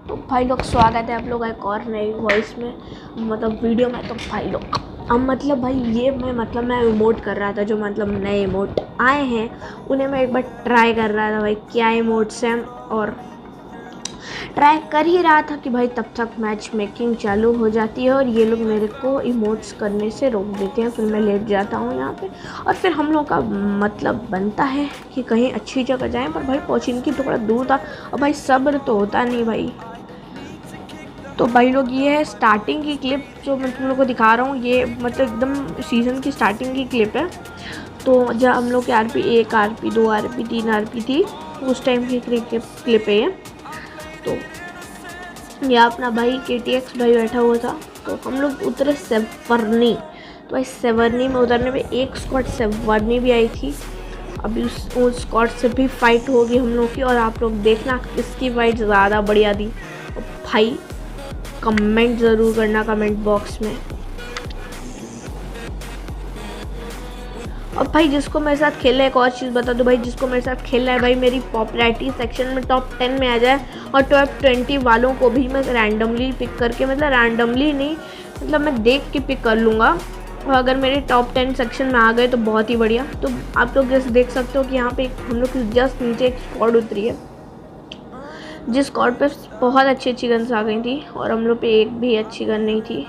तो भाई लोग स्वागत है आप लोग एक और नई वॉइस में मतलब वीडियो में। तो भाई लोग अब मतलब भाई ये मैं इमोट कर रहा था, जो मतलब नए इमोट आए हैं उन्हें मैं एक बार ट्राई कर रहा था भाई क्या इमोट्स हैं। और ट्राई कर ही रहा था कि भाई तब तक मैच मेकिंग चालू हो जाती है और ये लोग मेरे को इमोट्स करने से रोक देते हैं। फिर मैं लेट जाता हूँ यहाँ पे और फिर हम लोग का मतलब बनता है कि कहीं अच्छी जगह जाएं, पर भाई पोचिनकी थोड़ा दूर था और भाई सब्र तो होता नहीं भाई। तो भाई लोग ये है स्टार्टिंग की क्लिप जो मैं तुम लोग को दिखा रहा हूँ, ये मतलब एकदम सीज़न की स्टार्टिंग की क्लिप है। तो जब हम लोग की RP 1 RP 2 RP 3 RP थी उस टाइम की क्लिप है ये। तो यह अपना भाई KTX भाई बैठा हुआ था, तो हम लोग उतरे सेवर्नी। तो भाई सेवर्नी में उतरने में एक स्क्वाड सेवर्नी भी आई थी। अभी उस स्क्वाड से भी फाइट होगी हम लोग की, और आप लोग देखना किसकी फाइट ज़्यादा बढ़िया थी। और भाई कमेंट ज़रूर करना कमेंट बॉक्स में। और भाई जिसको मेरे साथ खेलना है, एक और चीज़ बता दो भाई, जिसको मेरे साथ खेलना है भाई मेरी पॉपुलैरिटी सेक्शन में टॉप 10 में आ जाए और टॉप 20 वालों को भी मैं रैंडमली पिक करके, मतलब रैंडमली नहीं, मतलब मैं देख के पिक कर लूँगा। और अगर मेरे टॉप 10 सेक्शन में आ गए तो बहुत ही बढ़िया। तो आप लोग जैसे देख सकते हो कि यहाँ पे हम लोग की जस्ट नीचे एक स्क्वाड उतरी है, जिस स्क्वाड पे बहुत अच्छी अच्छी गन्स आ गई थी और हम लोग पे एक भी अच्छी गन नहीं थी।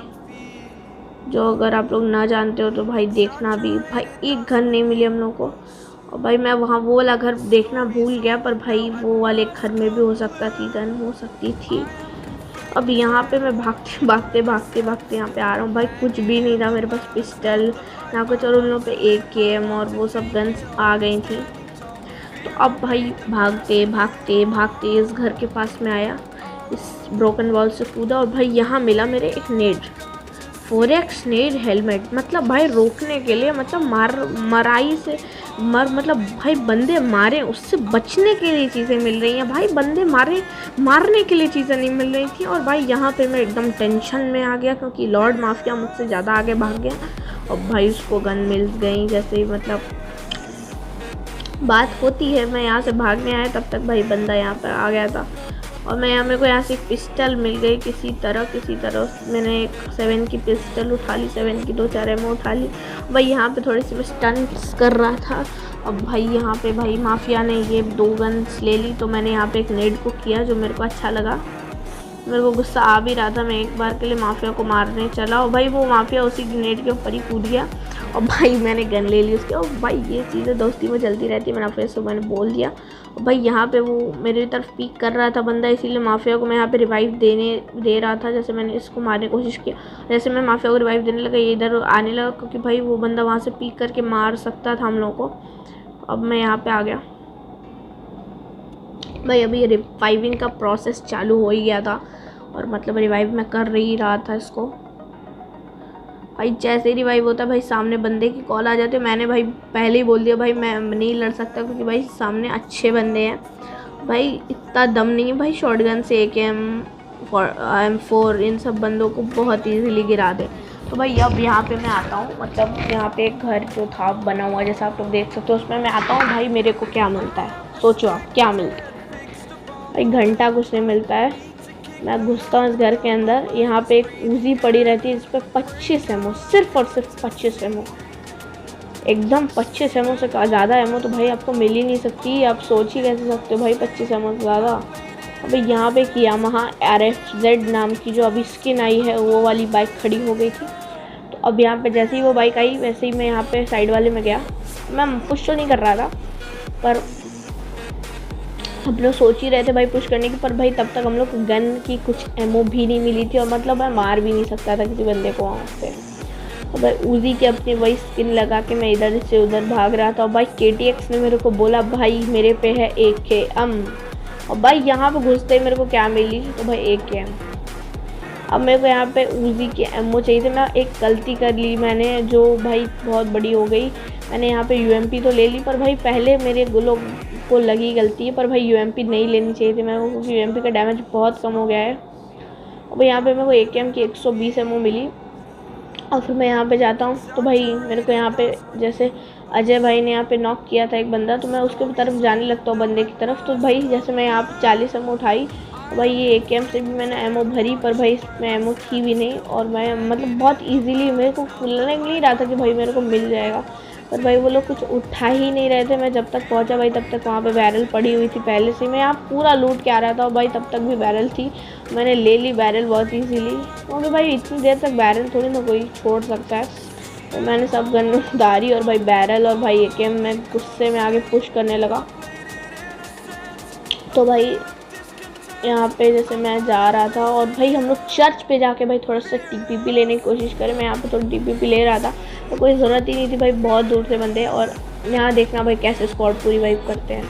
जो अगर आप लोग ना जानते हो तो भाई देखना भी, भाई एक गन नहीं मिली हम लोग को। और भाई मैं वहाँ वो वाला घर देखना भूल गया, पर भाई वो वाले घर में भी हो सकता थी गन, हो सकती थी। अब यहाँ पे मैं भागते भागते भागते भागते यहाँ पे आ रहा हूँ भाई, कुछ भी नहीं था मेरे पास, पिस्टल ना कुछ, और उन लोगों पे AKM और वो सब गन्स आ गई थी। तो अब भाई भागते भागते भागते इस घर के पास में आया, इस ब्रोकन वॉल से कूदा और भाई यहाँ मिला मेरे एक नेड 4x नेड हेलमेट। मतलब भाई रोकने के लिए, मतलब मराई से मतलब भाई बंदे मारे उससे बचने के लिए चीज़ें मिल रही हैं भाई, बंदे मारने के लिए चीज़ें नहीं मिल रही थी। और भाई यहाँ पे मैं एकदम टेंशन में आ गया क्योंकि लॉर्ड माफिया मुझसे ज़्यादा आगे भाग गया और भाई उसको गन मिल गई। जैसे ही मतलब बात होती है मैं यहाँ से भागने आया, तब तक भाई बंदा यहाँ पर आ गया था और मेरे को यहाँ से एक पिस्टल मिल गई किसी तरह मैंने एक 7 की पिस्टल उठा ली, 7 की 2-4 एमओ उठा ली। भाई यहाँ पे थोड़ी सी मैं स्टंट्स कर रहा था। अब भाई यहाँ पे भाई माफिया ने ये 2 गन्स ले ली, तो मैंने यहाँ पे एक नेड को किया जो मेरे को अच्छा लगा। मेरे को गुस्सा आ भी रहा था, मैं एक बार के लिए माफिया को मारने चला और भाई वो माफिया उसी ग्रेनेड के ऊपर ही कूद गया और भाई मैंने गन ले ली उसके। और भाई ये चीज़ें दोस्ती में चलती रहती है, मैंने फिर से मैंने बोल दिया। और भाई यहाँ पे वो मेरी तरफ पीक कर रहा था बंदा, इसीलिए माफिया को मैं यहाँ पे रिवाइव दे रहा था। जैसे मैंने इसको मारने की कोशिश किया, जैसे मैं माफिया को रिवाइव देने लगा ये इधर आने लगा, क्योंकि भाई वो बंदा वहाँ से पीक करके मार सकता था हम लोग को। अब मैं यहाँ पर आ गया भाई, अभी रिवाइविंग का प्रोसेस चालू हो ही गया था और मतलब रिवाइव मैं कर ही रहा था इसको। भाई जैसे ही रिवाइव होता है भाई सामने बंदे की कॉल आ जाती है। मैंने भाई पहले ही बोल दिया भाई मैं नहीं लड़ सकता क्योंकि भाई सामने अच्छे बंदे हैं, भाई इतना दम नहीं है भाई शॉटगन से AKM M4 इन सब बंदों को बहुत ईजीली गिरा दे। तो भाई अब यहाँ पे मैं आता हूँ, मतलब यहाँ पे एक घर जो था बना हुआ जैसा आप लोग देख सकते हो, उसमें मैं आता हूँ। भाई मेरे को क्या मिलता है, सोचो आप क्या मिलता है। भाई घंटा कुछ नहीं मिलता है। मैं घुसता हूँ इस घर के अंदर, यहाँ पे एक ऊजी पड़ी रहती है जिस पर 25 एमओ, सिर्फ और सिर्फ 25 एमओ, एकदम 25 एमओ से ज़्यादा एमओ तो भाई आपको मिल ही नहीं सकती। आप सोच ही कैसे सकते हो भाई 25 एमओ से ज़्यादा। अभी यहाँ पे एक यामाहा RFZ नाम की जो अभी स्किन आई है वो वाली बाइक खड़ी हो गई थी। तो अब यहाँ पे जैसे ही वो बाइक आई वैसे ही मैं यहाँ पे साइड वाले में गया। मैं पुश तो नहीं कर रहा था, पर हम लोग सोच ही रहे थे भाई पुश करने की, पर भाई तब तक हम लोग गन की कुछ एमओ भी नहीं मिली थी और मतलब मैं मार भी नहीं सकता था किसी बंदे को वहाँ से। और भाई ऊजी की अपनी वही स्किन लगा के मैं इधर से उधर भाग रहा था और भाई KTX ने मेरे को बोला भाई मेरे पे है AKM। और भाई यहाँ पे घुसते ही मेरे को क्या मिली, तो भाई AKM। अब मेरे को यहाँ पे ऊजी की एमओ चाहिए थी। मैं एक गलती कर ली मैंने जो भाई बहुत बड़ी हो गई, मैंने यहाँ पे UMP तो ले ली, पर भाई पहले मेरे लोग को लगी गलती है, पर भाई UMP नहीं लेनी चाहिए थी मेरे को क्योंकि UMP का डैमेज बहुत कम हो गया है। और भाई यहाँ पे मेरे को AKM की 120 एमओ मिली और फिर मैं यहाँ पे जाता हूँ। तो भाई मेरे को यहाँ पे जैसे अजय भाई ने यहाँ पे नॉक किया था एक बंदा, तो मैं उसके तरफ जाने लगता हूँ बंदे की तरफ। तो भाई जैसे मैं यहाँ पे 40 एमओ उठाई भाई ये एकेएम से भी मैंने एमओ भरी, पर भाई इसमें एमओ थी भी नहीं, और मैं मतलब बहुत इजीली मेरे को लग नहीं रहा था कि भाई मेरे को मिल जाएगा, पर भाई वो लोग कुछ उठा ही नहीं रहे थे। मैं जब तक पहुंचा भाई तब तक वहाँ पे बैरल पड़ी हुई थी पहले से। मैं यहाँ पूरा लूट के आ रहा था और भाई तब तक भी बैरल थी, मैंने ले ली बैरल बहुत ईजीली, क्योंकि भाई इतनी देर तक बैरल थोड़ी ना कोई छोड़ सकता है। तो मैंने सब गन उतारी और भाई बैरल और भाई एकेएम में गुस्से में आगे पुश करने लगा। तो भाई यहाँ पे जैसे मैं जा रहा था और भाई हम लोग चर्च पे जाके भाई थोड़ा सा टीपीपी लेने की कोशिश करें। मैं यहाँ पे थोड़ी टीपीपी ले रहा था, तो कोई ज़रूरत ही नहीं थी भाई, बहुत दूर से बंदे। और यहाँ देखना भाई कैसे स्क्वाड पूरी वाइप करते हैं।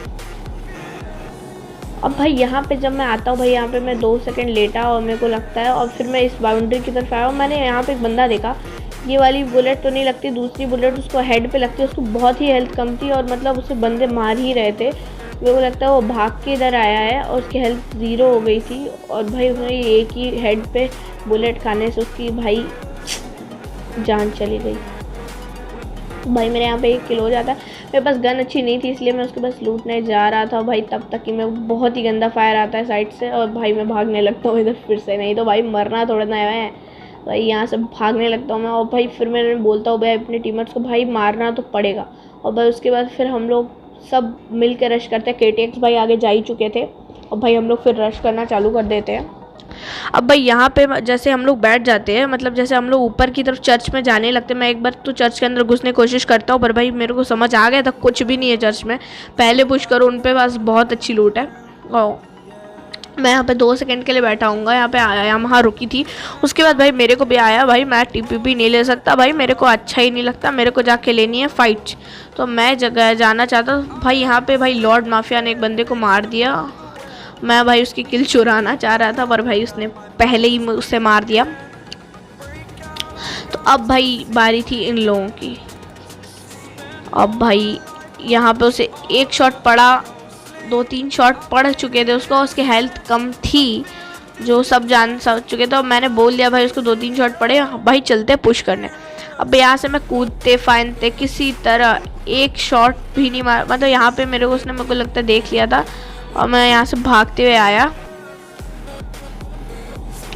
अब भाई यहाँ पे जब मैं आता हूँ भाई, यहाँ पे मैं 2 सेकंड लेटा और मेरे को लगता है, और फिर मैं इस बाउंड्री की तरफ आया हूँ। मैंने यहाँ पे एक बंदा देखा, ये वाली बुलेट तो नहीं लगती, दूसरी बुलेट उसको हेड पे लगती है। उसको बहुत ही हेल्थ कम थी और मतलब उसे बंदे मार ही रहे थे। मेरे को लगता है वो भाग के इधर आया है और उसकी हेल्थ 0 हो गई थी, और भाई उसने एक ही हेड पे बुलेट खाने से उसकी भाई जान चली गई। भाई मेरे यहाँ पे 1 किल हो जाता है। मेरे पास गन अच्छी नहीं थी, इसलिए मैं उसके पास लूटने जा रहा था भाई, तब तक कि मैं बहुत ही गंदा फायर आता है साइड से, और भाई मैं भागने लगता हूँ इधर फिर से, नहीं तो भाई मरना थोड़ा ना है भाई। यहाँ से भागने लगता हूँ मैं, और भाई फिर मैंने बोलता हूँ भाई अपने टीममेट्स को भाई मारना तो पड़ेगा। और भाई उसके बाद फिर हम लोग सब मिल के रश करते हैं। KTX भाई आगे जा ही चुके थे, और भाई हम लोग फिर रश करना चालू कर देते हैं। अब भाई यहाँ पे जैसे हम लोग बैठ जाते हैं, मतलब जैसे हम लोग ऊपर की तरफ चर्च में जाने लगते हैं। मैं एक बार तो चर्च के अंदर घुसने की कोशिश करता हूँ, पर भाई मेरे को समझ आ गया था कुछ भी नहीं है चर्च में, पहले पुश करो, उन पे पास बहुत अच्छी लूट है। और मैं यहाँ पे 2 सेकंड के लिए बैठा हूँगा। यहाँ पे आया वहाँ रुकी थी, उसके बाद भाई मेरे को भी आया। भाई मैं टीपीपी नहीं ले सकता भाई, मेरे को अच्छा ही नहीं लगता, मेरे को जाके लेनी है फाइट। तो मैं जगह जाना चाहता भाई। यहाँ पे भाई लॉर्ड माफिया ने एक बंदे को मार दिया। मैं भाई उसकी किल चुराना चाह रहा था, पर भाई उसने पहले ही उससे मार दिया। तो अब भाई बारी थी इन लोगों की। अब भाई यहाँ पे उसे एक शॉट पड़ा, 2-3 शॉट पड़ चुके थे उसको, उसकी हेल्थ कम थी जो सब जान चुके थे। और मैंने बोल दिया भाई उसको 2-3 शॉट पड़े, भाई चलते पुश करने। अब यहाँ से मैं कूदते फाइनते किसी तरह एक शॉट भी नहीं मारा, मतलब यहाँ पे मेरे को उसने मेरे को लगता है देख लिया था, और मैं यहाँ से भागते हुए आया।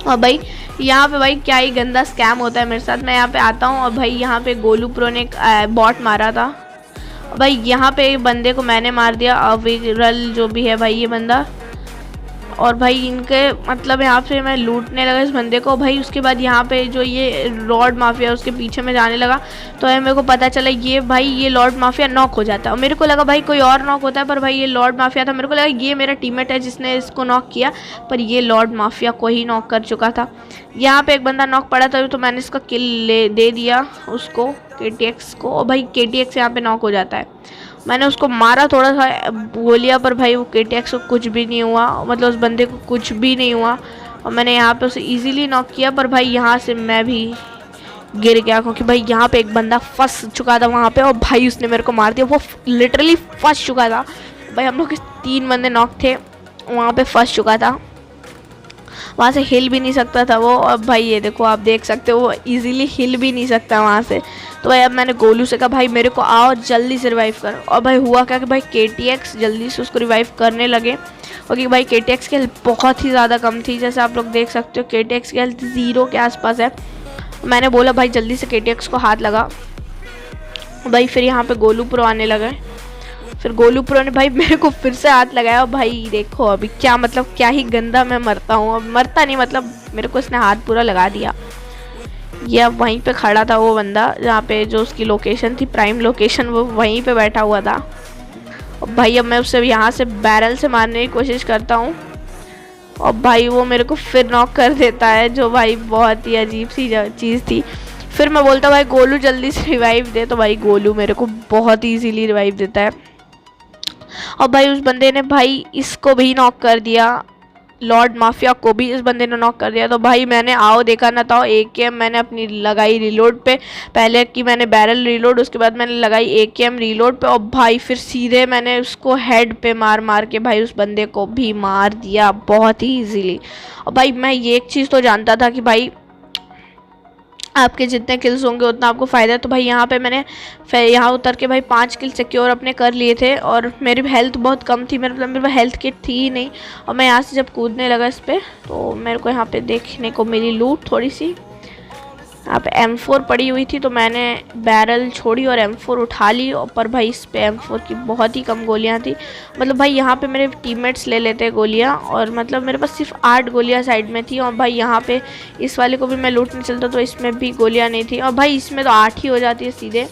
और भाई यहाँ पे भाई क्या ही गंदा स्कैम होता है मेरे साथ। मैं यहाँ पे आता हूँ और भाई यहाँ पे गोलू प्रो ने एक बॉट मारा था। भाई यहाँ पे बंदे को मैंने मार दिया, अविरल जो भी है भाई ये बंदा। और भाई इनके मतलब यहाँ पे मैं लूटने लगा इस बंदे को। भाई उसके बाद यहाँ पे जो ये लॉर्ड माफिया उसके पीछे में जाने लगा, तो मेरे को पता चला ये भाई ये लॉर्ड माफिया नॉक हो जाता है। और मेरे को लगा भाई कोई और नॉक होता है, पर भाई ये लॉर्ड माफिया था। मेरे को लगा ये मेरा टीममेट है जिसने इसको नॉक किया, पर ये लॉर्ड माफिया को ही नॉक कर चुका था। यहाँ पे एक बंदा नॉक पड़ा था, तो मैंने इसका किल दे दिया उसको, KTX को। और भाई KTX यहाँ पे नॉक हो जाता है। मैंने उसको मारा थोड़ा सा गोलियां, पर भाई वो KTX को कुछ भी नहीं हुआ, मतलब उस बंदे को कुछ भी नहीं हुआ। और मैंने यहाँ पे उसे इजीली नॉक किया, पर भाई यहाँ से मैं भी गिर गया, क्योंकि भाई यहाँ पे एक बंदा फंस चुका था वहाँ पे, और भाई उसने मेरे को मार दिया। वो लिटरली फंस चुका था भाई, हम लोग 3 बंदे नॉक थे, वहाँ पे फंस चुका था, वहाँ से हिल भी नहीं सकता था वो। और भाई ये देखो आप देख सकते हो वो इजीली हिल भी नहीं सकता वहाँ से। तो भाई अब मैंने गोलू से कहा भाई मेरे को आओ जल्दी से रिवाइव कर। और भाई हुआ क्या कि भाई KTX जल्दी से उसको रिवाइव करने लगे, क्योंकि भाई KTX की हेल्थ बहुत ही ज़्यादा कम थी। जैसे आप लोग देख सकते हो KTX की हेल्थ 0 के आसपास है। मैंने बोला भाई जल्दी से KTX को हाथ लगा। भाई फिर यहाँ पे गोलू प्रो आने लगे, फिर गोलू प्रो ने भाई मेरे को फिर से हाथ लगाया। भाई देखो अभी क्या मतलब क्या ही गंदा मैं मरता हूँ। अब मरता नहीं, मतलब मेरे को इसने हाथ पूरा लगा दिया। ये अब वहीं पे खड़ा था वो बंदा, जहाँ पे जो उसकी लोकेशन थी प्राइम लोकेशन, वो वहीं पे बैठा हुआ था। और भाई अब मैं उससे यहाँ से बैरल से मारने की कोशिश करता हूँ, और भाई वो मेरे को फिर नॉक कर देता है, जो भाई बहुत ही अजीब सी चीज़ थी। फिर मैं बोलता भाई गोलू जल्दी से रिवाइव दे, तो भाई गोलू मेरे को बहुत ईजीली रिवाइव देता है। और भाई उस बंदे ने भाई इसको भी नॉक कर दिया, लॉर्ड माफिया को भी इस बंदे ने नॉक कर दिया। तो भाई मैंने आओ देखा ना था, AKM मैंने अपनी लगाई रिलोड पे, पहले कि मैंने बैरल रिलोड, उसके बाद मैंने लगाई AKM रिलोड पे, और भाई फिर सीधे मैंने उसको हेड पे मार मार के भाई उस बंदे को भी मार दिया बहुत ही ईजीली। और भाई मैं ये एक चीज़ तो जानता था कि भाई आपके जितने किल्स होंगे उतना आपको फ़ायदा है। तो भाई यहाँ पे मैंने फिर यहाँ उतर के भाई 5 किल सिक्योर अपने कर लिए थे और मेरी हेल्थ बहुत कम थी, मतलब मेरे पास हेल्थ किट थी ही नहीं। और मैं यहाँ से जब कूदने लगा इस पर तो मेरे को यहाँ पे देखने को मिली लूट थोड़ी सी। यहाँ पे M4 पड़ी हुई थी तो मैंने बैरल छोड़ी और M4 उठा ली। और पर भाई इस पे M4 की बहुत ही कम गोलियाँ थी, मतलब भाई यहाँ पे मेरे टीममेट्स ले लेते हैं गोलियाँ और मतलब मेरे पास सिर्फ 8 गोलियाँ साइड में थी। और भाई यहाँ पे इस वाले को भी मैं लूटने चलता तो इसमें भी गोलियाँ नहीं थी और भाई इसमें तो 8 ही हो जाती है सीधे।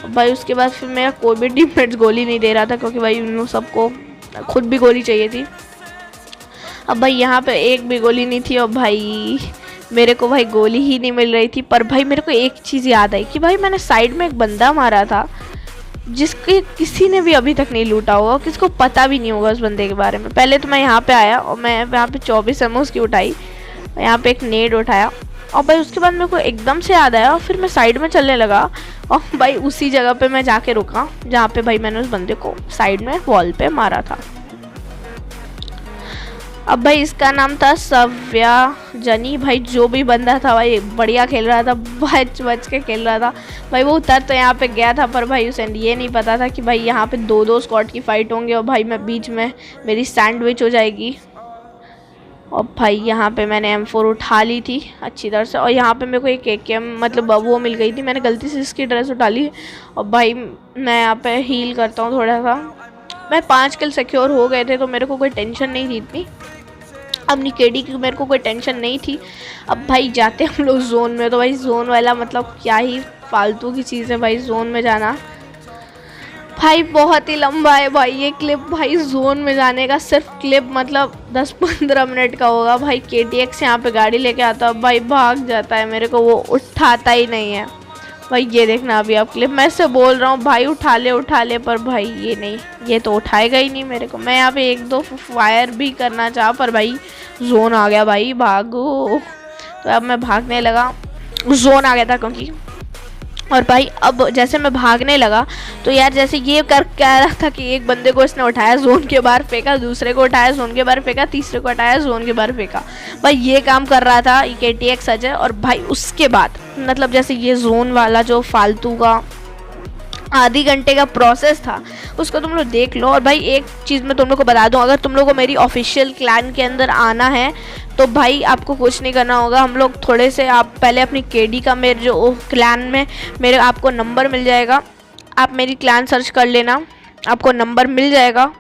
और भाई उसके बाद फिर मेरा कोई भी टीममेट्स गोली नहीं दे रहा था क्योंकि भाई उन सबको खुद भी गोली चाहिए थी। अब भाई यहाँ पे एक भी गोली नहीं थी और भाई मेरे को भाई गोली ही नहीं मिल रही थी। पर भाई मेरे को एक चीज़ याद आई कि भाई मैंने साइड में एक बंदा मारा था जिसके किसी ने भी अभी तक नहीं लूटा होगा, किसको पता भी नहीं होगा उस बंदे के बारे में। पहले तो मैं यहाँ पे आया और मैं यहाँ पे 24 एमओ की उठाई, यहाँ पे एक नेड उठाया और भाई उसके बाद मेरे को एकदम से याद आया और फिर मैं साइड में चलने लगा और भाई उसी जगह पे मैं जाके रुका जहाँ पे भाई मैंने उस बंदे को साइड में वॉल पे मारा था। अब भाई इसका नाम था सव्या जनी। भाई जो भी बंदा था भाई बढ़िया खेल रहा था, बच के खेल रहा था भाई। वो उतर तो यहाँ पे गया था पर भाई उसे ये नहीं पता था कि भाई यहाँ पे 2-2 स्क्वाड की फाइट होंगे और भाई मैं बीच में मेरी सैंडविच हो जाएगी। और भाई यहाँ पे मैंने M4 उठा ली थी अच्छी तरह से और यहाँ पे मेरे को एक AKM मतलब वो मिल गई थी, मैंने गलती से इसकी ड्रेस उठा ली। और भाई मैं यहाँ पे हील करता हूँ थोड़ा सा। मैं 5 किल सिक्योर हो गए थे तो मेरे को कोई टेंशन नहीं थी इतनी, अपनी केडी की मेरे को कोई टेंशन नहीं थी। अब भाई जाते हम लोग जोन में, तो भाई जोन वाला मतलब क्या ही फालतू की चीज़ है भाई जोन में जाना। भाई बहुत ही लंबा है भाई ये क्लिप, भाई जोन में जाने का सिर्फ क्लिप मतलब 10-15 मिनट का होगा। भाई KTX यहाँ पे गाड़ी लेके आता भाई भाग जाता है, मेरे को वो उठाता ही नहीं है। भाई ये देखना अभी आप क्लिप, मैं इससे बोल रहा हूँ भाई उठा ले पर भाई ये नहीं, ये तो उठाएगा ही नहीं मेरे को। मैं यहाँ पे 1-2 फायर भी करना चाहा पर भाई जोन आ गया भाई भागो। तो अब मैं भागने लगा, जोन आ गया था क्योंकि। और भाई अब जैसे मैं भागने लगा तो यार जैसे ये कर क्या रहा था कि एक बंदे को इसने उठाया जोन के बाहर फेंका, दूसरे को उठाया जोन के बाहर फेंका, तीसरे को उठाया जोन के बाहर फेंका। भाई ये काम कर रहा था KTX अजय। और भाई उसके बाद मतलब जैसे ये जोन वाला जो फालतू का आधे घंटे का प्रोसेस था उसको तुम लोग देख लो। और भाई एक चीज़ मैं तुम लोग को बता दूं, अगर तुम लोग को मेरी ऑफिशियल क्लैन के अंदर आना है तो भाई आपको कुछ नहीं करना होगा। हम लोग थोड़े से आप पहले अपनी KD का मेरे जो क्लैन में मेरे आपको नंबर मिल जाएगा, आप मेरी क्लैन सर्च कर लेना, आपको नंबर मिल जाएगा।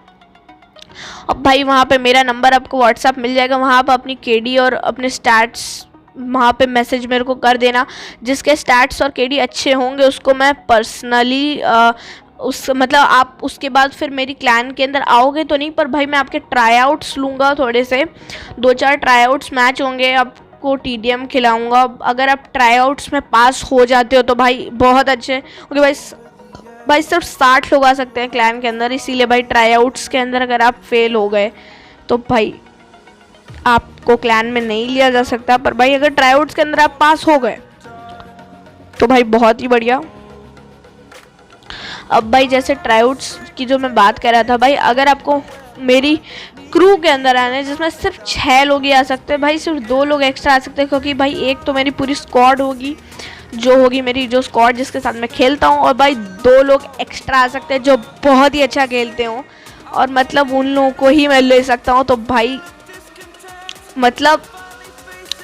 अब भाई वहाँ पे मेरा नंबर आपको व्हाट्सएप मिल जाएगा, वहाँ पर अपनी KD और अपने स्टैट्स वहाँ पे मैसेज मेरे को कर देना। जिसके स्टैट्स और KD अच्छे होंगे उसको मैं पर्सनली उस मतलब आप उसके बाद फिर मेरी क्लैन के अंदर आओगे तो नहीं, पर भाई मैं आपके ट्राई आउट्स लूँगा, थोड़े से 2-4 ट्राई आउट्स मैच होंगे, आपको TDM खिलाऊँगा। अगर आप ट्राई आउट्स में पास हो जाते हो तो भाई बहुत अच्छे, क्योंकि भाई सिर्फ 60 लोग आ सकते हैं क्लैन के अंदर, इसीलिए भाई ट्राई आउट्स के अंदर अगर आप फेल हो गए तो भाई आपको क्लैन में नहीं लिया जा सकता। पर भाई अगर ट्राई आउट्स के अंदर आप पास हो गए तो भाई बहुत ही बढ़िया। अब भाई जैसे ट्राई आउट्स की जो मैं बात कर रहा था, भाई अगर आपको मेरी क्रू के अंदर आना है जिसमें सिर्फ 6 लोग ही आ सकते हैं, भाई सिर्फ 2 लोग एक्स्ट्रा आ सकते हैं, क्योंकि भाई एक तो मेरी पूरी स्क्वाड होगी जो होगी मेरी जो स्क्वाड जिसके साथ मैं खेलता हूँ, और भाई 2 लोग एक्स्ट्रा आ सकते हैं जो बहुत ही अच्छा खेलते हो और मतलब उन लोगों को ही मैं ले सकता हूँ। तो भाई मतलब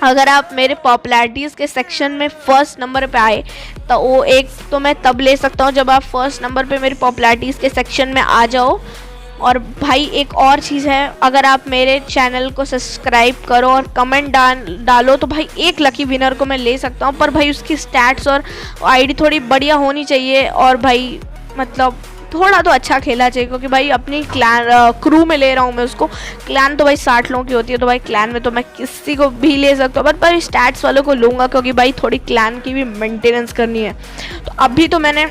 अगर आप मेरे पॉपुलैरिटीज़ के सेक्शन में फर्स्ट नंबर पे आए तो वो एक तो मैं तब ले सकता हूँ जब आप फर्स्ट नंबर पे मेरी पॉपुलैरिटीज़ के सेक्शन में आ जाओ। और भाई एक और चीज़ है, अगर आप मेरे चैनल को सब्सक्राइब करो और कमेंट डालो तो भाई एक लकी विनर को मैं ले सकता हूँ, पर भाई उसकी स्टैट्स और आईडी थोड़ी बढ़िया होनी चाहिए और भाई मतलब थोड़ा तो अच्छा खेला चाहिए, क्योंकि भाई अपनी क्लैन क्रू में ले रहा हूँ मैं उसको। क्लैन तो भाई 60 लोगों की होती है, तो भाई क्लैन में तो मैं किसी को भी ले सकता हूँ, पर स्टैट्स वालों को लूँगा क्योंकि भाई थोड़ी क्लैन की भी मेंटेनेंस करनी है। तो अभी तो मैंने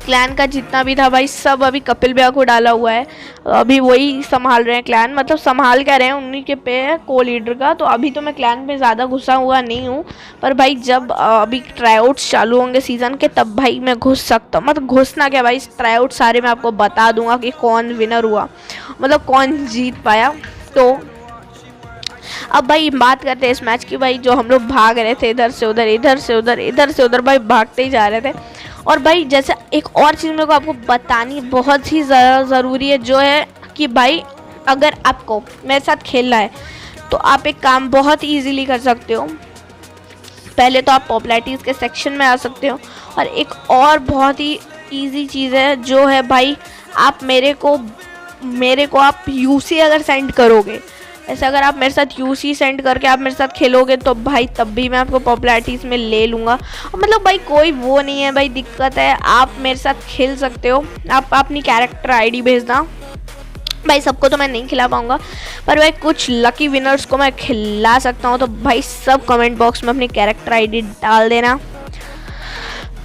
क्लैन का जितना भी था भाई सब अभी कपिल भैया को डाला हुआ है, अभी वही संभाल रहे हैं क्लैन, मतलब संभाल क्या रहे हैं, उन्हीं के पे है को लीडर का। तो अभी तो मैं क्लैन में ज़्यादा घुसा हुआ नहीं हूँ, पर भाई जब अभी ट्राईआउट्स चालू होंगे सीज़न के तब भाई मैं घुस सकता हूँ। मतलब घुसना क्या भाई, ट्राईआउट सारे मैं आपको बता दूंगा कि कौन विनर हुआ, मतलब कौन जीत पाया। तो अब भाई बात करते हैं इस मैच की। भाई जो हम लोग भाग रहे थे इधर से उधर, इधर से उधर, इधर से उधर, भाई भागते ही जा रहे थे। और भाई जैसे एक और चीज़ मेरे को आपको बतानी बहुत ही ज़रूरी है, जो है कि भाई अगर आपको मेरे साथ खेलना है तो आप एक काम बहुत ईजीली कर सकते हो। पहले तो आप पॉपुलैरिटीज़ के सेक्शन में आ सकते हो, और एक और बहुत ही ईजी चीज़ है जो है भाई, आप मेरे को आप यूसी अगर सेंड करोगे, ऐसे अगर आप मेरे साथ यूसी सेंड करके आप मेरे साथ खेलोगे तो भाई तब भी मैं आपको पॉपुलैरिटीज़ में ले लूँगा। मतलब भाई कोई वो नहीं है भाई, दिक्कत है, आप मेरे साथ खेल सकते हो। आप अपनी कैरेक्टर आईडी भेजना। भाई सबको तो मैं नहीं खिला पाऊँगा, पर भाई कुछ लकी विनर्स को मैं खिला सकता हूँ। तो भाई सब कमेंट बॉक्स में अपनी कैरेक्टर आईडी डाल देना।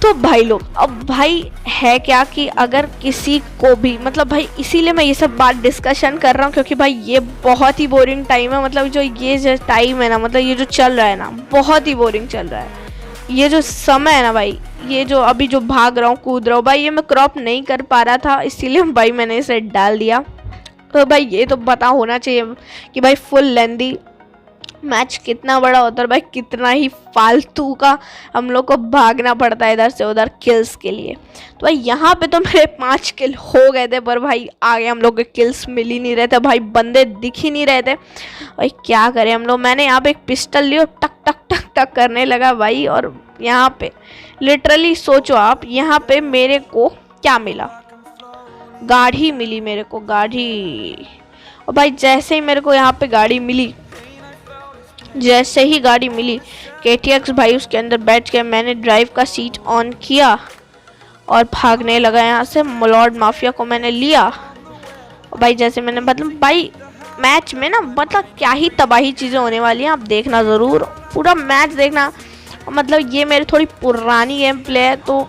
तो भाई लोग, अब भाई है क्या कि अगर किसी को भी, मतलब भाई इसीलिए मैं ये सब बात डिस्कशन कर रहा हूँ, क्योंकि भाई ये बहुत ही बोरिंग टाइम है। मतलब जो टाइम है ना, मतलब ये जो चल रहा है ना, बहुत ही बोरिंग चल रहा है। ये जो समय है ना भाई, ये जो अभी जो भाग रहा हूँ कूद रहा हूँ भाई, ये मैं क्रॉप नहीं कर पा रहा था, इसीलिए भाई मैंने इसे डाल दिया। तो भाई ये तो पता होना चाहिए कि भाई फुल लेंदी मैच कितना बड़ा होता है भाई, कितना ही फालतू का हम लोग को भागना पड़ता है इधर से उधर किल्स के लिए। तो भाई यहाँ पे तो मेरे 5 किल हो गए थे, पर भाई आगे हम लोग के किल्स मिल ही नहीं रहे थे भाई, बंदे दिख ही नहीं रहे थे भाई। क्या करें हम लोग, मैंने यहाँ पे एक पिस्टल ली और टक टक टक टक करने लगा भाई। और यहाँ पे लिटरली सोचो आप, यहाँ पे मेरे को क्या मिला, गाड़ी मिली मेरे को, गाड़ी। और भाई जैसे ही मेरे को यहाँ पे गाड़ी मिली, जैसे ही गाड़ी मिली, KTX भाई उसके अंदर बैठ के मैंने ड्राइव का सीट ऑन किया और भागने लगा यहाँ से। लॉर्ड माफिया को मैंने लिया। और भाई जैसे मैंने, मतलब भाई मैच में ना, मतलब क्या ही तबाही चीज़ें होने वाली हैं, आप देखना ज़रूर, पूरा मैच देखना। मतलब ये मेरी थोड़ी पुरानी गेम प्ले है, तो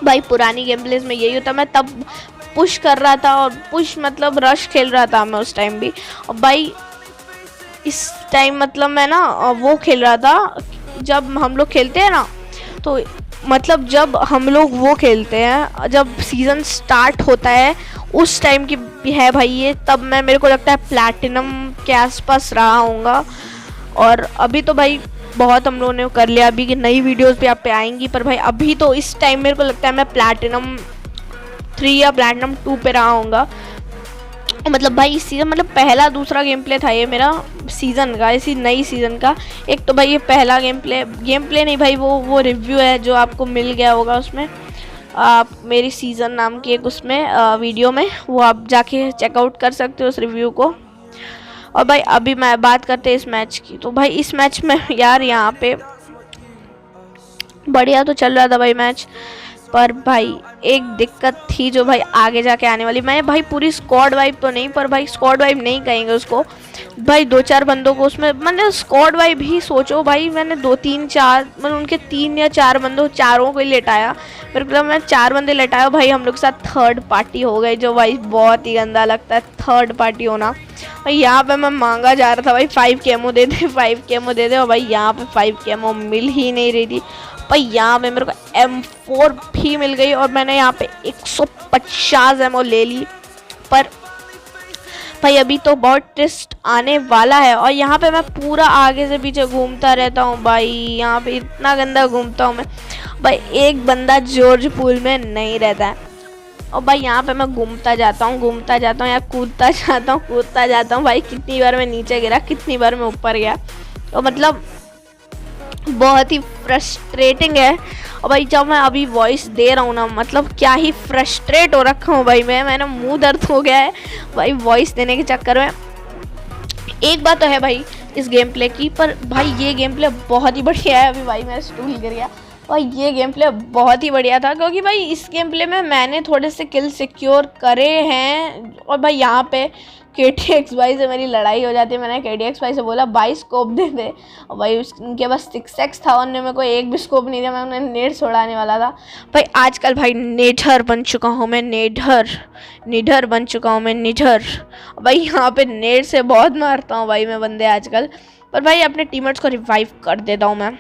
भाई पुरानी गेम प्लेस में यही होता है। मैं तब पुश कर रहा था, और पुश मतलब रश खेल रहा था मैं उस टाइम भी। और भाई इस टाइम मतलब मैं ना वो खेल रहा था, जब हम लोग खेलते हैं ना, तो मतलब जब हम लोग वो खेलते हैं, जब सीज़न स्टार्ट होता है उस टाइम की है भाई ये। तब मैं, मेरे को लगता है प्लैटिनम के आसपास रहा हूँगा। और अभी तो भाई बहुत हम लोगों ने कर लिया, अभी की नई वीडियोस भी आप पे आएंगी, पर भाई अभी तो इस टाइम मेरे को लगता है मैं प्लैटिनम 3 या प्लैटिनम 2 पे रहा हूँगा। मतलब भाई इस सीज़न, मतलब पहला दूसरा गेम प्ले था ये मेरा सीज़न का, इसी नई सीज़न का। एक तो भाई ये पहला गेम प्ले नहीं भाई, वो रिव्यू है जो आपको मिल गया होगा उसमें, आप मेरी सीज़न नाम की एक उसमें वीडियो में, वो आप जाके चेकआउट कर सकते हो उस रिव्यू को। और भाई अभी मैं बात करते हैं इस मैच की। तो भाई इस मैच में यार यहाँ पे बढ़िया तो चल रहा था भाई मैच, पर भाई एक दिक्कत थी जो भाई आगे जाके आने वाली। मैं भाई पूरी स्क्वाड वाइप तो नहीं, पर भाई स्क्वाड वाइप नहीं कहेंगे उसको भाई, 2-4 बंदों को उसमें, मतलब स्क्वाड वाइप ही सोचो भाई। मैंने 2-3-4 मतलब उनके 3 या 4 बंदों, चारों को ही लेटाया। मेरे को मैं 4 बंदे लेटाया भाई, हम लोग के साथ थर्ड पार्टी हो गई, जो भाई बहुत ही गंदा लगता है थर्ड पार्टी होना भाई। यहाँ पे मैं मांगा जा रहा था भाई 5 केमो दे दे, 5 केमो दे दे, और भाई यहाँ पे 5 केमो मिल ही नहीं रही थी भाई। यहाँ पे मेरे को M4 भी मिल गई, और मैंने यहाँ पे 150 एमओ ले ली। पर भाई अभी तो बहुत ट्विस्ट आने वाला है, और यहाँ पे मैं पूरा आगे से पीछे घूमता रहता हूँ भाई। यहाँ पे इतना गंदा घूमता हूँ मैं भाई, एक बंदा जॉर्ज पूल में नहीं रहता है। और भाई यहाँ पे मैं घूमता जाता हूँ या कूदता जाता हूँ भाई। कितनी बार मैं नीचे गिरा, कितनी बार मैं ऊपर गया, तो मतलब बहुत ही फ्रस्ट्रेटिंग है। और भाई जब मैं अभी वॉइस दे रहा हूँ ना, मतलब क्या ही फ्रस्ट्रेट हो रखा हूँ भाई मैंने मुंह दर्द हो गया है भाई वॉइस देने के चक्कर में। एक बात तो है भाई इस गेम प्ले की, पर भाई ये गेम प्ले बहुत ही बढ़िया है। अभी भाई मेरा स्टूल गिर गया भाई, ये गेम प्ले बहुत ही बढ़िया था, क्योंकि भाई इस गेम प्ले में मैंने थोड़े से किल सिक्योर करे हैं। और भाई यहाँ पे KTX भाई से मेरी लड़ाई हो जाती है। मैंने KTX भाई से बोला भाई स्कोप दे दे, और भाई उनके पास 6x था, उनने मेरे को एक भी स्कोप नहीं दिया। मैं उन्हें नेट छोड़ाने वाला था भाई। आजकल भाई नेडर बन चुका हूँ मैं, निडर बन चुका हूँ मैं, निडर भाई। यहाँ पे नेट से बहुत मारता हूँ भाई मैं बंदे आजकल, पर भाई अपने टीममेट्स को रिवाइव कर देता हूँ मैं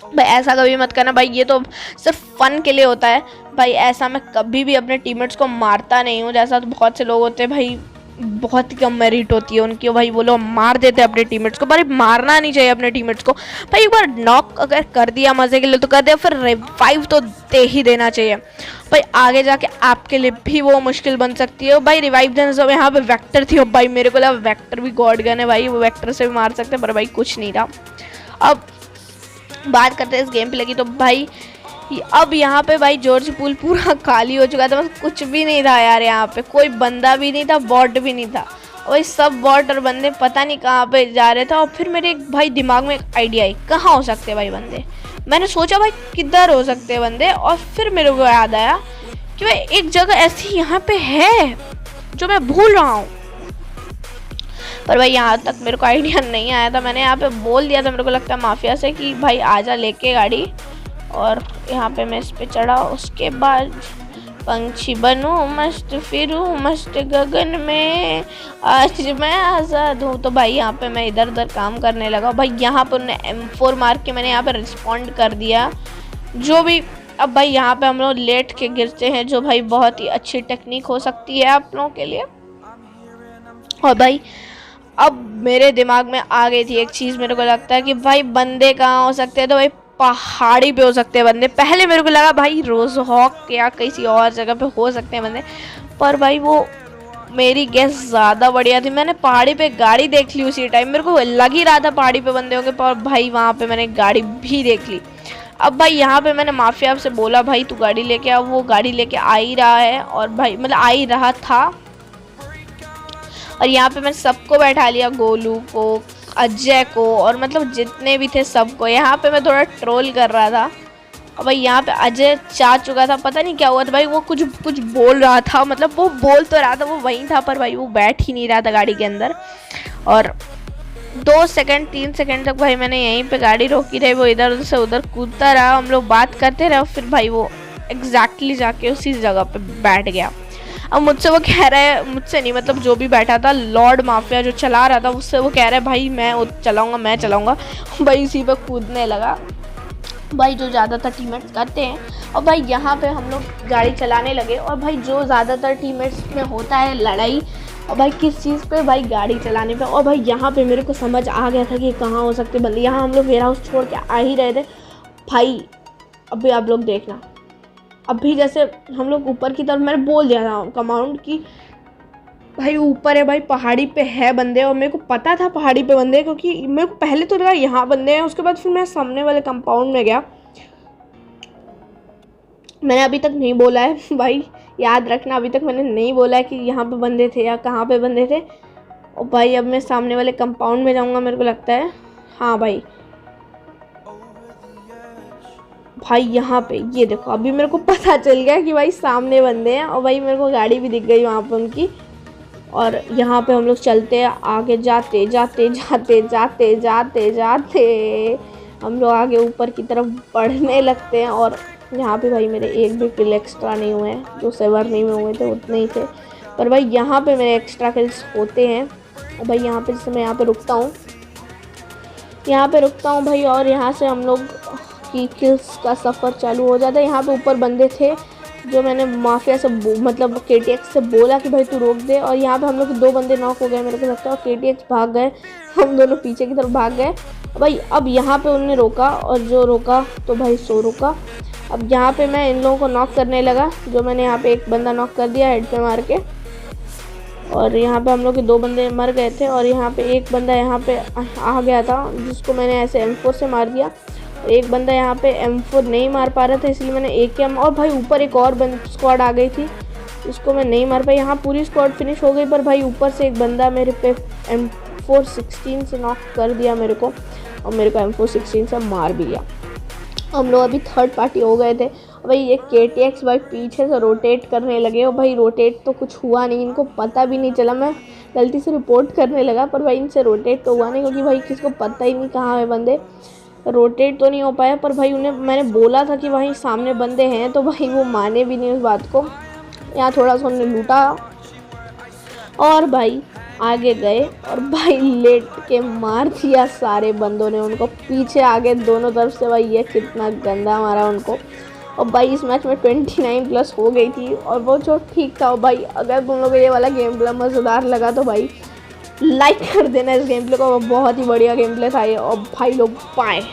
भाई। ऐसा कभी मत करना भाई, ये तो सिर्फ फन के लिए होता है भाई। ऐसा मैं कभी भी अपने टीममेट्स को मारता नहीं हूँ, जैसा तो बहुत से लोग होते हैं भाई बहुत ही कम मेरिट होती है उनकी, भाई वो लोग मार देते हैं अपने टीममेट्स को। भाई मारना नहीं चाहिए अपने टीममेट्स को। भाई एक बार नॉक अगर कर दिया मज़े के लिए तो कर दिया, फिर रिवाइव तो दे ही देना चाहिए भाई, आगे जाके आपके लिए भी वो मुश्किल बन सकती है भाई रिवाइव देने से। यहाँ पे वेक्टर थी, भाई मेरे को लगा वेक्टर भी गॉड गन है भाई, वो वेक्टर से भी मार सकते हैं, पर भाई कुछ नहीं था। अब बात करते हैं इस गेम प्ले की, तो भाई अब यहाँ पे भाई जॉर्ज पूल पूरा खाली हो चुका था, बस कुछ भी नहीं था यार, यहाँ पे कोई बंदा भी नहीं था, बॉट भी नहीं था, वही सब बॉट और बंदे पता नहीं कहाँ पे जा रहे थे। और फिर मेरे एक भाई दिमाग में एक आइडिया आई, कहाँ हो सकते हैं भाई बंदे। मैंने सोचा भाई किधर हो सकते हैं बंदे, और फिर मेरे को याद आया कि भाई एक जगह ऐसी यहाँ पे है जो मैं भूल रहा हूँ, पर भाई यहाँ तक मेरे को आइडिया नहीं आया था। मैंने यहाँ पे बोल दिया था, मेरे को लगता है माफिया से, कि भाई आजा लेके गाड़ी, और यहाँ पे मैं इस पे चढ़ा। उसके बाद पंछी बनूं मस्त फिरूं मस्त गगन में, आज मैं आज़ाद हूँ। तो भाई यहाँ पे मैं इधर उधर काम करने लगा भाई। यहाँ पर उन्हें M4 मार के मैंने यहाँ पे रिस्पॉन्ड कर दिया जो भी। अब भाई यहाँ पे हम लोग लेट के गिरते हैं, जो भाई बहुत ही अच्छी टेक्निक हो सकती है आप लोगों के लिए। और भाई अब मेरे दिमाग में आ गई थी एक चीज़, मेरे को लगता है कि भाई बंदे कहाँ हो सकते हैं, तो भाई पहाड़ी पे हो सकते हैं बंदे। पहले मेरे को लगा भाई रोज हॉक या किसी और जगह पे हो सकते हैं बंदे, पर भाई वो मेरी गैस ज़्यादा बढ़िया थी। मैंने पहाड़ी पे गाड़ी देख ली उसी टाइम, मेरे को लग ही रहा था पहाड़ी पे बंदे होंगे, पर भाई वहाँ पे मैंने गाड़ी भी देख ली। अब भाई यहाँ पे मैंने माफिया से बोला भाई तू गाड़ी लेके आ, वो गाड़ी लेके आ ही रहा है, और भाई मतलब आ ही रहा था। और यहाँ पे मैंने सबको बैठा लिया, गोलू को, अजय को, और मतलब जितने भी थे सबको। यहाँ पे मैं थोड़ा ट्रोल कर रहा था, और भाई यहाँ पे अजय चाह चुका था, पता नहीं क्या हुआ था भाई, वो कुछ बोल रहा था, मतलब वो बोल तो रहा था, वो वहीं था, पर भाई वो बैठ ही नहीं रहा था गाड़ी के अंदर। और 2 सेकंड 3 सेकंड तक भाई मैंने यहीं पे गाड़ी रोकी रही, वो इधर उधर से उधर कूदता रहा, हम लोग बात करते रहे, और फिर भाई वो एग्जैक्टली जाके उसी जगह पे बैठ गया। अब मुझसे वो कह रहा है, मुझसे नहीं मतलब जो भी बैठा था, लॉर्ड माफिया जो चला रहा था, उससे वो कह रहा है भाई मैं चलाऊंगा भाई उसी पे कूदने लगा भाई, जो ज़्यादातर टीममेट्स करते हैं। और भाई यहाँ पे हम लोग गाड़ी चलाने लगे, और भाई जो ज़्यादातर टीममेट्स में होता है लड़ाई, और भाई किस चीज़ पे, भाई गाड़ी चलाने पे। और भाई यहाँ पे मेरे को समझ आ गया था कि कहाँ हो सकते बंदे। यहाँ हम लोग वेयर हाउस छोड़ के आ ही रहे थे भाई। अभी आप लोग देखना, अभी जैसे हम लोग ऊपर की तरफ, मैंने बोल दिया था कमांड की भाई ऊपर है, भाई पहाड़ी पे है बंदे, और मेरे को पता था पहाड़ी पे बंदे, क्योंकि मेरे को पहले तो लगा यहाँ बंदे हैं, उसके बाद फिर मैं सामने वाले कंपाउंड में गया। मैंने अभी तक नहीं बोला है भाई, याद रखना, अभी तक मैंने नहीं बोला है कि यहाँ पे बंदे थे या कहाँ पे बंदे थे। और भाई अब मैं सामने वाले कंपाउंड में जाऊँगा, मेरे को लगता है। हाँ भाई यहाँ पे ये देखो, अभी मेरे को पता चल गया कि भाई सामने बंदे हैं, और भाई मेरे को गाड़ी भी दिख गई वहाँ पे उनकी। और यहाँ पे हम लोग चलते हैं आगे, जाते जाते हम लोग आगे ऊपर की तरफ बढ़ने लगते हैं। और यहाँ पे भाई मेरे एक भी किल एक्स्ट्रा नहीं हुए हैं, जो सेवर नहीं हुए थे उतने ही थे, पर भाई यहाँ पे मेरे एक्स्ट्रा किल्स होते हैं। और भाई यहाँ पे जैसे मैं यहाँ पे रुकता हूँ भाई, और यहाँ से हम लोग की किल्स का सफ़र चालू हो जाता है। यहाँ पे ऊपर बंदे थे जो मैंने माफिया से मतलब KTX से बोला कि भाई तू रोक दे, और यहाँ पे हम लोग 2 बंदे नॉक हो गए मेरे को लगता है, और KTX भाग गए, हम दोनों पीछे की तरफ भाग गए भाई। अब यहाँ पे उन्होंने रोका, और जो रोका तो भाई सो रुका। अब यहाँ पे मैं इन लोगों को नॉक करने लगा, जो मैंने यहाँ पे एक बंदा नॉक कर दिया हेड पे मार के, और यहाँ पे हम लोग के 2 बंदे मर गए थे, और यहाँ पे एक बंदा यहाँ पे आ गया था जिसको मैंने ऐसे M4 से मार दिया। एक बंदा यहाँ पे M4 नहीं मार पा रहा था, इसलिए मैंने AKM, और भाई ऊपर एक और स्क्वाड आ गई थी, इसको मैं नहीं मार पाई। यहाँ पूरी स्क्वाड फिनिश हो गई, पर भाई ऊपर से एक बंदा मेरे पे M416 से नॉक कर दिया मेरे को, और मेरे को M416 से मार भी दिया। हम लोग अभी 3rd पार्टी हो गए थे। भाई ये KTX भाई पीछे से रोटेट करने लगे, और भाई रोटेट तो कुछ हुआ नहीं, इनको पता भी नहीं चला, मैं गलती से रिपोर्ट करने लगा, पर भाई इनसे रोटेट तो हुआ नहीं, क्योंकि भाई किसको पता ही नहीं कहाँ है बंदे, रोटेट तो नहीं हो पाया। पर भाई उन्हें मैंने बोला था कि भाई सामने बंदे हैं, तो भाई वो माने भी नहीं उस बात को। यहाँ थोड़ा सा उन्होंने लूटा, और भाई आगे गए, और भाई लेट के मार दिया सारे बंदों ने उनको, पीछे आगे दोनों तरफ से। भाई ये कितना गंदा मारा उनको। और भाई इस मैच में 29 प्लस हो गई थी और वो जो ठीक था। भाई अगर तुम लोगों को ये वाला गेम प्ले मज़ेदार लगा तो भाई लाइक कर देना इस गेम प्ले को, बहुत ही बढ़िया गेम प्ले था ये। और भाई लोग बाय।